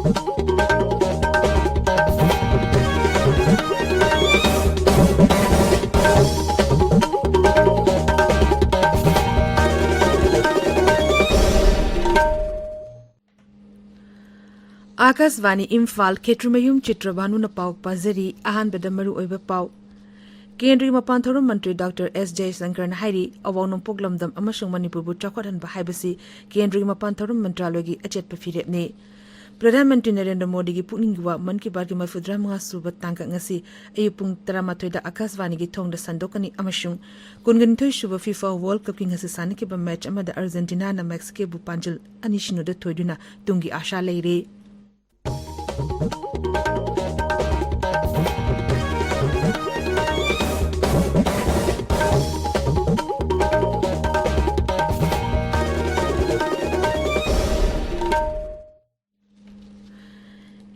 आकाशवाणी इम्फाल खेत्रुमयुम चित्रभानु न पाउ पाजरी अहानबद मरु ओइबा पाउ केंद्रीय मपान थोरम मंत्री डॉक्टर एस जयशंकर न हाइरी अवाउनम पोगलमदम अमसुंग मणिपुर बु चौखटहनबा हाइबसी केंद्रीय मपान थोरम मंत्रालयगी अचेतप फिरेपने प्रधानमंत्री नरेंद्र मोदी की पुनिंगवा मन की बात की मफुद्रा मंगा सुबह तांका ngasi ayu pung 13 da akaswani gi thong da sandokani amasung kunganthoi suba FIFA World Cup ki ngasi sani ki ba match amada Argentina na Mexico bu panjil anishino da thoiduna tungi asha leire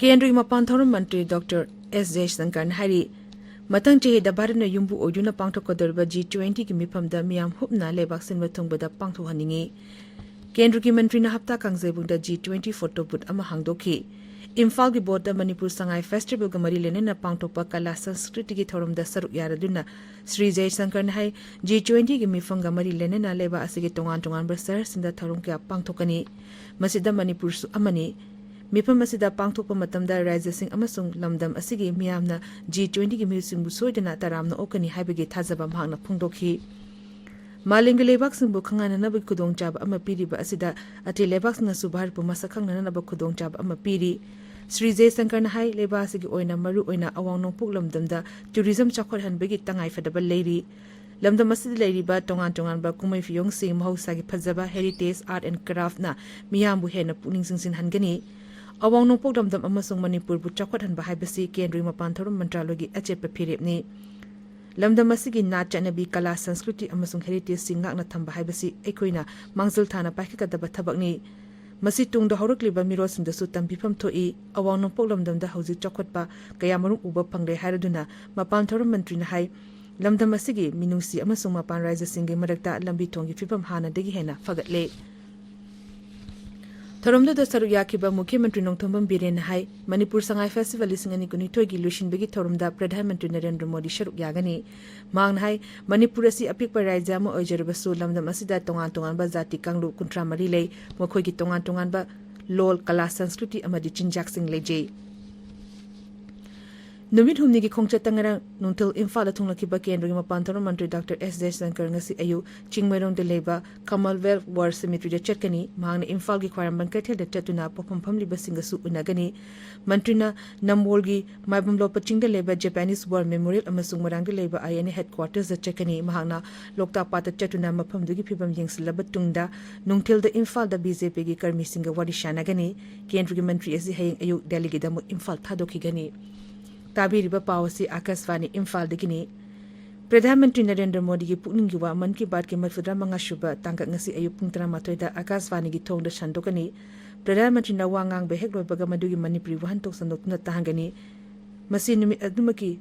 केंद्रीय मपान theorem मंत्री doctor S Jaishankar हारी मतंग चेदा भारत न युम्बु ओजुना पांगथोकदरबा G20 की मिफमदा मियाम हुपना लेबाक सिनबा थोंगबदा पांगथोहनिंगे केंद्र की मंत्री न हप्ता कांगजेबुंदा G20 फोटो बुथ अमा हांगदोखि इम्फाल की बोर्ड मणिपुर संगाई फेस्टिवल का मरी लेने पांगथोप कला संस्कृति की थोरम सरुक यारदुना श्री जयशंकर हाई G20 की मिफम का मरी लेने लेबा असिगे तोंगान तोंगान शहर सिंदा थोरम क्या पांगथोकनी मसिदा मणिपुर सु अमनी मिफम असिदा पांगथोप मतमदा राज्य सिंह अमसुंग लमदम असिगे मियामना G20 की मिउसिंग बु सोइदना तरामना ओकनी हाइबगे थाजबा मांगना फुंगदोखि मालिंग लेबाक सिंबु खंगाननब खुदोंचाब अमा पीरिबा असिदा अति लेबाक सिंह सुभार पु मसक खंगननब खुदोंचाब अमा पीरी श्री जयशंकर न हाई लेबासिगी ओइना मरु ओइना अवांग नोंपुक लमदमदा टूरिज्म चौखटहनबगी तंगाई फदबा लेरी लमदम असिदा लेरिबा तोंगान तोंगानबा कुमै फियोंग सिंह महौसागी फजबा हेरिटेज आर्ट एंड क्राफ्ट ना मियामबु हेना पुनिंग सिंसिन हनगनी अवांग नोंपुक लमदम अमसुंग मणिपुर बु चौखटहनबा हाइबसी केंद्रीय मपान थोरम मंत्रालयगी अचेतप फिरेपनी लमदम असिगी नाट चनबी कला संस्कृति अमसुंग हेरिटेज सिंगाकना थंबा हाइबसी एकोइना मांगजल थाना पाइखकदबा थबकनी मसी तुंग द हौरक्लिबा मिरोसिंदसु तंबिफम थोई अवांग नोंपुक लमदमदा हौजिक चौखटपा कयामरुम उबा फंगले हाइरदुना मपान थोरम मंत्री न हाई लमदम असिगी मिनुंगसी अमसुंग मपान राज्य सिंगे मरक्ता लंबी थोंगी फिफम हानादगी हेना फगतले थोरमदा सरुक याखिबा मुख्यमंत्री नोंथोंबम बिरेन हाई मणिपुर संगाई फेस्टिवल लिसिंगनी कुनिथोई की लुशिनबगी थोरमदा प्रधानमंत्री नरेंद्र मोदी सरुक यागनी मांग हाई मणिपुर असि अपिकपा राज्य अमा ओइजरबसु लमदम असिदा तोंगान तोंगानबा जाति कांगलु 13 लै मखोइगी तोंगान तोंगानबा लोल कला संस्कृति अमदि चिंजाकसिंग लेजे नुमित हुमनी की खोंगचत तंगरा नुंथल इम्फाल थुंगलखिबा केंद्र की मपान थोरम मंत्री doctor S Jaishankar ngasi ayu चिंगमैरोंग लेबा कमलवेल्थ वार सेमेट्री चटकनी मांगने इम्फाल की ख्वारंबन कैथेल चतुना पोफम फमलिबा सिंगसु उनगनी मंत्रीना नमवोलगी माइबम लोपचिंग लेबा जापानीज वार मेमोरियल अमसुंग मरांग लेबा आईएनए हेडक्वार्टर्स चटकनी मांगना लोकता पात चतुना मफमदुगी फिबम यंगसलबा तुंगदा नुंगथेल द इम्फाल द बीजेपी की कर्मी सिंग वारी शानागनी केंद्र की मंत्री असि हयंग ayu दिल्ली की दमु इम्फाल थादोखिगनी ताबीरिबा पावसी आकाशवाणी इम्फाल दिगिनी प्रधानमंत्री नरेंद्र मोदी की पुनिंगवा मन की बात के मफुद्रा मंगा शुबा तांका ngasi ayu pung 13 da Akashvani की थोंग द संदोकनी प्रधानमंत्री न वांगांग बेहेक लोबगा मदुगी मणिपुरी वहनतोक संदोकना तांगनी मसी निमि अदुमकी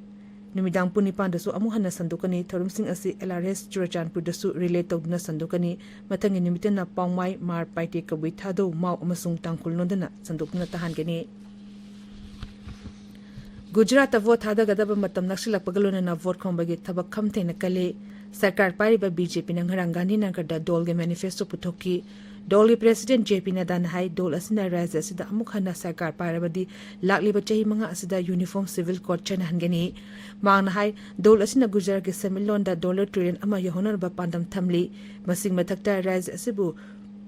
निमिदांग पुनिपान दसु अमुहना संदोकनी थोरमसिंग असि LRS चुरचानपुर दसु रिलेट तौदना संदोकनी मथंगी निमितना पांगमाई मार पाइटे कबुई थादो माउ अमसुंग तांकुल नोदना संदोकना ताहानगनी गुजरात वोट थादगदब मतम नक्सलपगलोना वोट खोंबगी थबक खमथेन कले सरकार पारिबा बीजेपी नंगरंग गांधी नगर डोल के मैनिफेस्टो पुथोकी डोल के प्रेसिडेंट जेपी नड्डा हाई डोल असिना राज्य असिदा अमुक हन्ना सरकार पारबदी लाक्लिबा चही मंगा असिदा यूनिफॉर्म सिविल कोड चनहनगनी मांगना हाई डोल असिना गुजरात के सेमिलोन दा डॉलर ट्रिलियन अमा यहोनरबा पांदम थमली मसिंग मथक्ता राज्य असिबु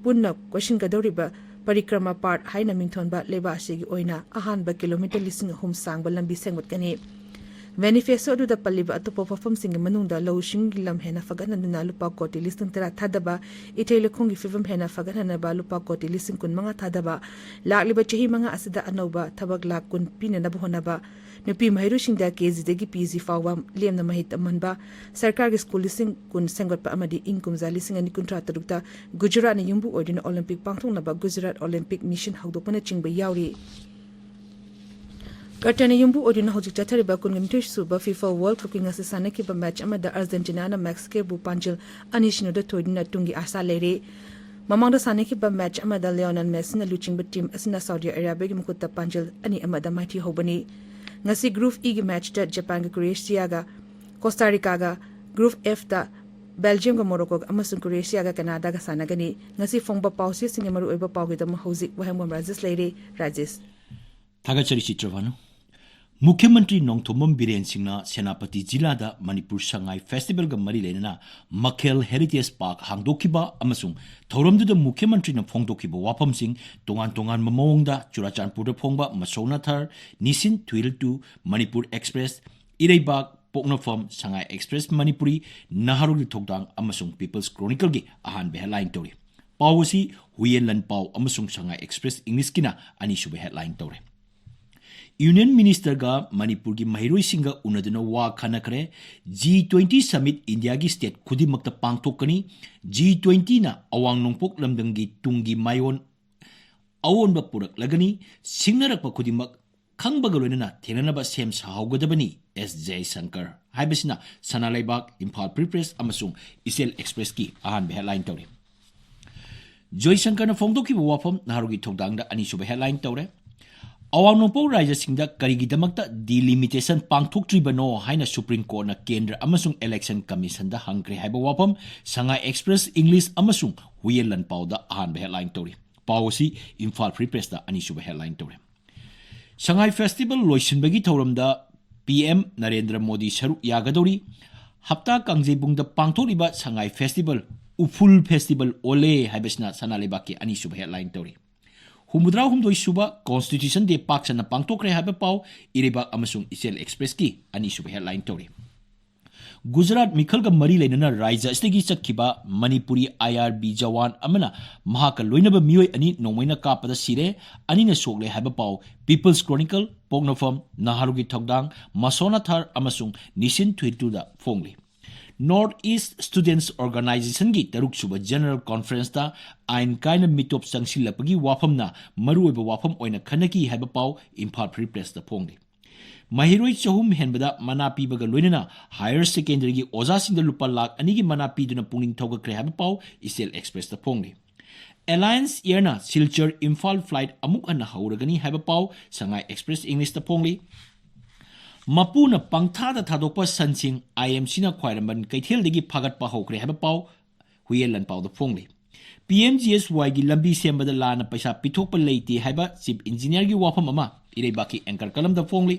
पुन्ना क्वेश्चन गदौरिबा परिक्रमा पार्ट हाइना मिंथोनबा लेबा असिगी ओइना अहानबा किलोमीटर 3,000 सांगबा लंबी सेंगवतकनी मैनिफेस्टो अदुदा पल्लिबा अतोप पफम सिंग मनुंगदा लौशिंग लम हेना फगनना लुपा कोटी लिसिंग तरा थादबा इथेलखोंगी फिवम हेना फगनना लुपा कोटी लिसिंग कुन मंगा थादबा लाक्लिबा चही मंगा असिदा अनौबा थबक लाख कुन पिननबा होनबा नुपी महिरुसिंगदा केजीदगी पीजी फावा लेमना महित मनबा सरकार के स्कूल लिसिंग कुन सेंगवतपा अमदी इंकुमजा लिसिंग अनि कुंट्रा तरुकता गुजरात ने युम्बु ओडिना ओलंपिक पांगथोंनबा गुजरात ओलंपिक मिशन हौदोपना चिंगबा यावरी कर्टन युम्बु ओडिना होजिक चथरिबा कुनगमिथोय सुबा FIFA World Cup ngasi sanakhiba match amada Argentina na Mexico bu panjil anishino da thoidina tungi asa lere Mamangda sanikhiba match amada Lionel Messi na luchingba team asina Saudi Arabia gi mukutta panjal ani amada mighty hobani. Ngasi Group E gi match da Japan ga Croatia ga Costa Rica ga Group F da Belgium ga Morocco ga amasung Croatia ga Canada ga sanagani. Ngasi fongba pausi singe maru oiba paugi da mahozik Wahengbam Rajesh leire Rajesh. Thagachari Chitrabahanu. Mukhyamantri Nongthomam Biren Singna Senapati Jila da Manipur Sangai Festival ga mari lenana Makhel Heritage Park hangdokiba amasung thoramdu da Mukhyamantri na phongdokiba wapam sing tongan mamawng da Churachandpur da phongba Masona Thar Nisin Twil2 Manipur Express Ireibak Poknafam Sangai Express Manipuri Naharul Thokdang amasung People's Chronicle gi ahan be headline tori Pawasi Huyenlan Paw amasung Sangai Express English kina ani sube headline tori Union Minister ga Manipur gi mahiroi singa unaduna wa khanakre G20 Summit India gi state khudimakta pangthokani G20 na awang nongpok lamdang gi tungi mayon awon ba purak lagani singnarakpa khudimak khangbaga loinana thenanaba sem sahaugadabani SJ Shankar haibasina Sanalaibak Imphal Press amasung Isel Express ki ahan headline tawre Joy Shankar na phongdoki wafam naharugi thokdang da ani suba headline tawre Awang nongpo raja singda karigidamakta delimitation pangthoktribano haina Supreme Court na Kendra amasung Election Commission da hangkre haiba wapam Sangai Express English amasung Huyelan Pauda ahan headline tori Pawasi Imphal Press da ani suba headline tori Sangai Festival loisinbagi thoramda PM Narendra Modi saru yagadori hapta kangjebungda pangthoriba Sangai Festival Uful Festival ole haibasna sanalebaki ani suba headline tori Humudra humdoi suba Constitution Day Park sana pangtokre haba pau ireba amasung Isel Express ki ani suba headline tori Gujarat Mikhal ga mari leinana Raija stegi chakkiba Manipuri IRB Jawan amana mahaka loinaba mioi ani nomoina kapada sire ani na sogle haba pau People's Chronicle Pognafam Naharugi Thokdang Masona Thar amasung Nisin Twiltu da phongli Northeast Students Organization gi taruk suba General Conference ta ain kaina mitop sangsilapagi wafamna maruoiba wafam oina khanaki haiba pau Imphal Free Press da phongli Mahiroi chahum henbada manapi baga loinana higher secondary gi oza singda lupa lak anigi manapi duna punging thoga kre haiba pau Isel Express da phongli Alliance Yerna Silchar Imphal flight amuk anna hauragani haiba pau Sangai Express English da phongli Mapuna pangthada thadokpa sansing IMC na khwairamban kaithel degi phagat pa hokre haba pau Huyelan Pau da phongli PMGSY gi lambi sembada lana paisa pithokpa leiti haiba chief engineer gi wafam ama irebaki anchor kalam da phongli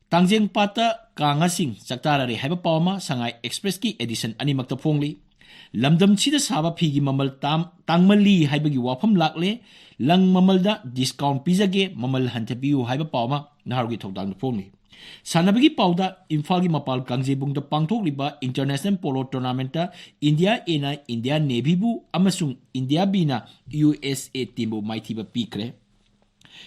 Tangjeng pata kangasing saktarare haiba pau ma Sangai Express ki edition animak da phongli lamdam chida saba phigi mamal tangmali haiba gi wafam lakle lang mamal da discount pizage mamal hantapiu haiba pau ma naharugi thokdang da phongli Sanabagi Pauda, Imphal gi mapal kangjebung da pangthokliba International Polo Tournament ta India ena India Navy bu amasung India bina USA team maithiba pikre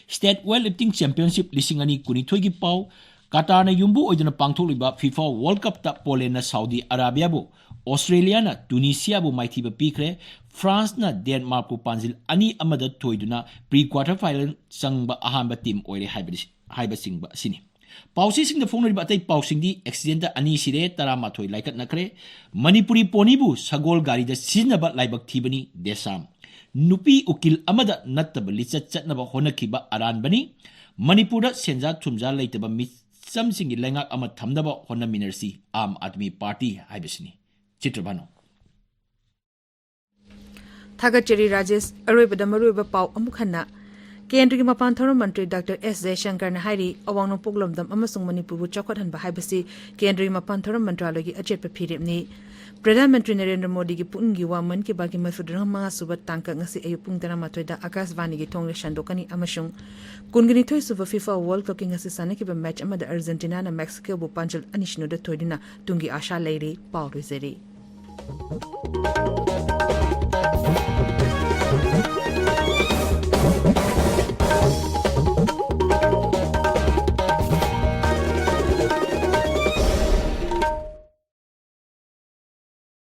State Weightlifting Championship lisingani kunithoi gi pau Qatar na yumbu oidana pangthokliba FIFA World Cup ta Poland na Saudi Arabia bu Australia na Tunisia bu maithiba pikre France na Denmark bu panjil ani amada thoiduna pre-quarter final sangba ahamba team oire haiba singba sini Pausi sing the phone ribatay pausing di accident ani sire taramatoy laikat nakre Manipuri ponibu sagol gari da sinaba laibak thibani desam nupi ukil amada nattaba lichat chatnaba honakiba aran bani Manipura senja thumja laitaba mi samsing lengak ama thamdaba hona minersi Aam Aadmi Party haibasini Chitrabahanu Thagachari Rajesh aroibada maruiba pau amukhanna Kendri Mapan Thoram Mantri Dr. S.J. Shankar na hairi awang nong puglomdam amasung Manipur bu chakothan ba haibasi Kendri Mapan Thoram Mantralogi achetpa phiripni Pradhan Mantri Narendra Modi gi pungi wa man ki bagi masudrang mga subat tangka ngasi ayu pung taramatoy da Akashvani gi thongle shandokani amasung kungini thoy suba FIFA World Cup ki ngasi sana ki ba match amada Argentina na Mexico bu panjal anishno da thoydina tungi asha leiri pawri zeri